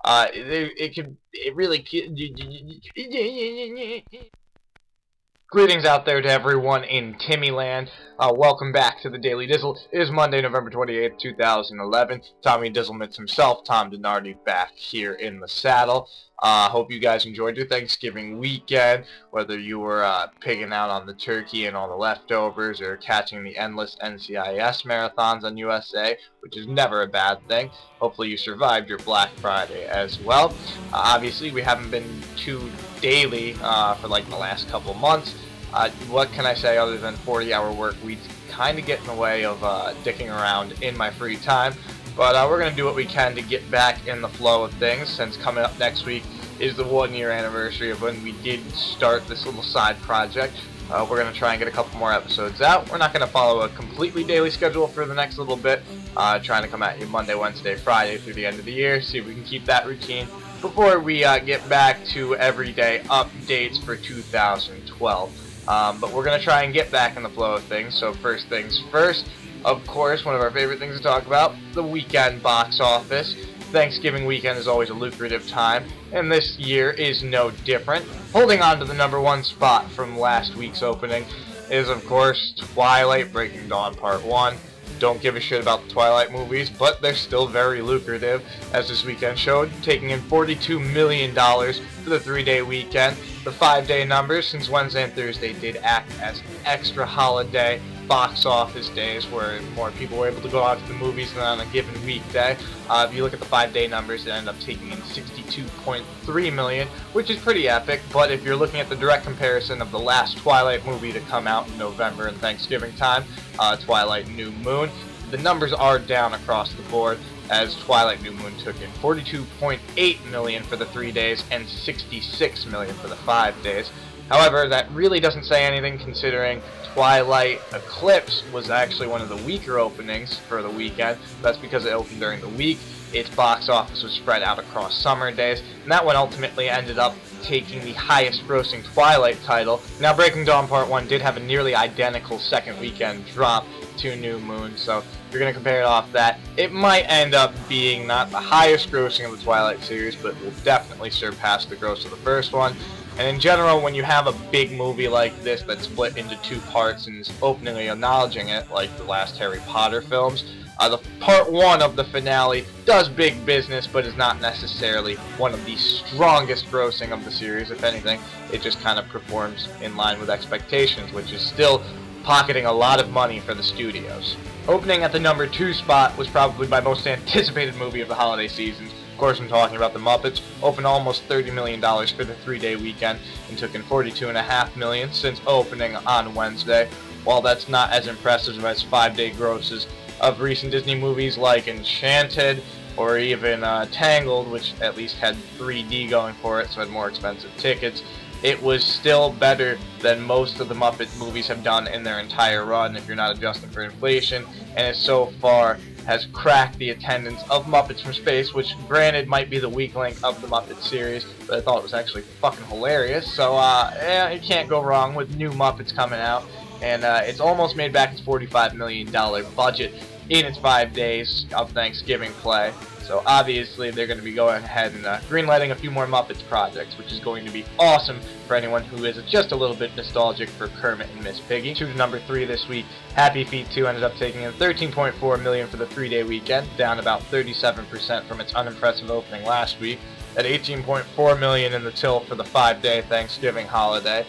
It really. Greetings out there to everyone in Timmyland. Welcome back to the Daily Dizzle. It is Monday, November 28th, 2011. Tommy Dizzlemits himself, Tom Denardi, back here in the saddle. Hope you guys enjoyed your Thanksgiving weekend, whether you were pigging out on the turkey and all the leftovers, or catching the endless NCIS marathons on USA, which is never a bad thing. Hopefully you survived your Black Friday as well. Obviously, we haven't been too daily for like the last couple months. What can I say other than 40-hour work weeks kind of get in the way of dicking around in my free time. But we're going to do what we can to get back in the flow of things, since coming up next week is the 1-year anniversary of when we did start this little side project. We're going to try and get a couple more episodes out. We're not going to follow a completely daily schedule for the next little bit. Trying to come at you Monday, Wednesday, Friday through the end of the year. See if we can keep that routine before we get back to everyday updates for 2012. But we're going to try and get back in the flow of things. So first things first, of course, one of our favorite things to talk about, the weekend box office. Thanksgiving weekend is always a lucrative time, and this year is no different. Holding on to the #1 spot from last week's opening is, of course, Twilight Breaking Dawn Part 1. Don't give a shit about the Twilight movies, but they're still very lucrative, as this weekend showed, taking in $42 million for the 3-day weekend. The 5-day numbers, since Wednesday and Thursday did act as extra holiday box office days where more people were able to go out to the movies than on a given weekday. If you look at the 5-day numbers, it ended up taking in $62.3 million, which is pretty epic. But if you're looking at the direct comparison of the last Twilight movie to come out in November and Thanksgiving time, Twilight New Moon, the numbers are down across the board, as Twilight New Moon took in $42.8 million for the 3 days and $66 million for the 5 days. However, that really doesn't say anything, considering Twilight Eclipse was actually one of the weaker openings for the weekend. That's because it opened during the week. Its box office was spread out across summer days, and that one ultimately ended up taking the highest grossing Twilight title. Now, Breaking Dawn Part 1 did have a nearly identical second weekend drop to New Moon, so if you're going to compare it off that, it might end up being not the highest grossing of the Twilight series, but will definitely surpass the gross of the first one. And in general, when you have a big movie like this that's split into 2 parts and is openly acknowledging it, like the last Harry Potter films, the part 1 of the finale does big business, but is not necessarily one of the strongest grossing of the series. If anything, it just kind of performs in line with expectations, which is still pocketing a lot of money for the studios. Opening at the #2 spot was probably my most anticipated movie of the holiday season. Of course, I'm talking about the Muppets. Opened almost $30 million for the 3-day weekend and took in $42.5 million since opening on Wednesday. While that's not as impressive as 5-day grosses of recent Disney movies like Enchanted or even Tangled, which at least had 3D going for it, so had more expensive tickets, it was still better than most of the Muppet movies have done in their entire run, if you're not adjusting for inflation, and it so far has cracked the attendance of Muppets from Space, which granted might be the weak link of the Muppet series, but I thought it was actually fucking hilarious. So yeah, you can't go wrong with new Muppets coming out, and it's almost made back its $45 million budget in its 5 days of Thanksgiving play. So obviously they're going to be going ahead and greenlighting a few more Muppets projects, which is going to be awesome for anyone who is just a little bit nostalgic for Kermit and Miss Piggy. To #3 this week, Happy Feet 2 ended up taking in $13.4 million for the 3-day weekend, down about 37% from its unimpressive opening last week, at $18.4 million in the till for the 5-day Thanksgiving holiday.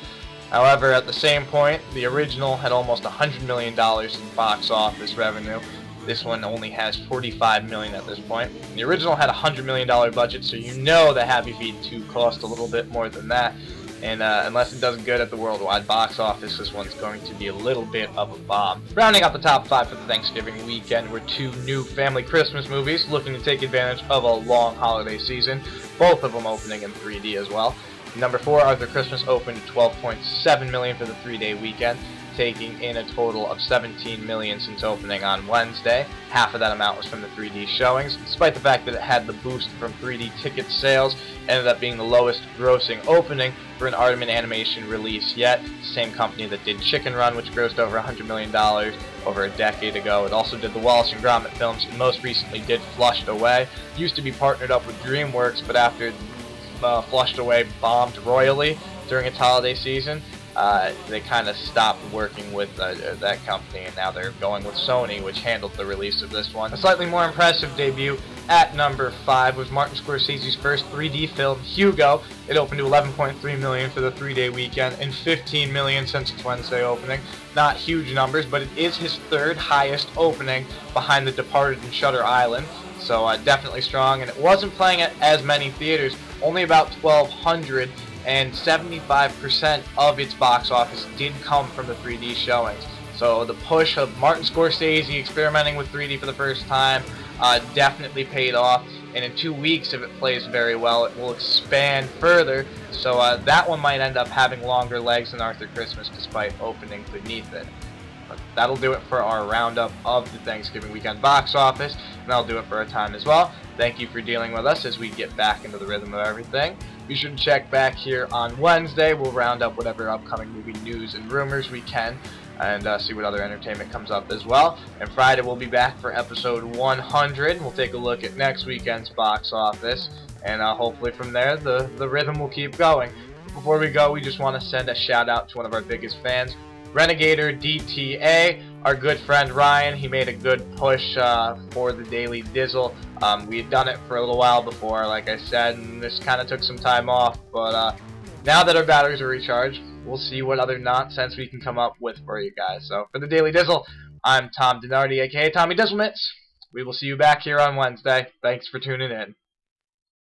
However, at the same point, the original had almost $100 million in box office revenue. This one only has $45 million at this point. The original had a $100 million budget, so you know that Happy Feet 2 cost a little bit more than that. And unless it does good at the worldwide box office, this one's going to be a little bit of a bomb. Rounding out the top 5 for the Thanksgiving weekend were 2 new family Christmas movies looking to take advantage of a long holiday season, both of them opening in 3D as well. #4, Arthur Christmas opened at $12.7 million for the 3-day weekend, taking in a total of $17 million since opening on Wednesday. Half of that amount was from the 3D showings. Despite the fact that it had the boost from 3D ticket sales, it ended up being the lowest grossing opening for an Aardman Animation release yet. Same company that did Chicken Run, which grossed over $100 million over a decade ago. It also did the Wallace and Gromit films, and most recently did Flushed Away. Used to be partnered up with DreamWorks, but after Flushed Away bombed royally during its holiday season, they kind of stopped working with that company, and now they're going with Sony, which handled the release of this one. A slightly more impressive debut at number 5 was Martin Scorsese's first 3D film, Hugo. It opened to $11.3 million for the 3-day weekend and $15 million since its Wednesday opening. Not huge numbers, but it is his third highest opening behind The Departed and Shutter Island, so definitely strong. And it wasn't playing at as many theaters, only about 1,200, and 75% of its box office did come from the 3D showings. So the push of Martin Scorsese experimenting with 3D for the first time definitely paid off, and in 2 weeks, if it plays very well, it will expand further. So that one might end up having longer legs than Arthur Christmas despite opening beneath it. But that'll do it for our roundup of the Thanksgiving weekend box office, and that'll do it for our time as well. Thank you for dealing with us as we get back into the rhythm of everything. Be sure to check back here on Wednesday. We'll round up whatever upcoming movie news and rumors we can, and see what other entertainment comes up as well. And Friday we'll be back for episode 100. We'll take a look at next weekend's box office, and hopefully from there the rhythm will keep going. Before we go, we just want to send a shout out to one of our biggest fans, Renegator DTA, our good friend Ryan. He made a good push for the Daily Dizzle. We had done it for a little while before, like I said, and this kind of took some time off, but now that our batteries are recharged, we'll see what other nonsense we can come up with for you guys. So for the Daily Dizzle, I'm Tom Dinardi, aka Tommy Dizzlemits. We will see you back here on Wednesday. Thanks for tuning in.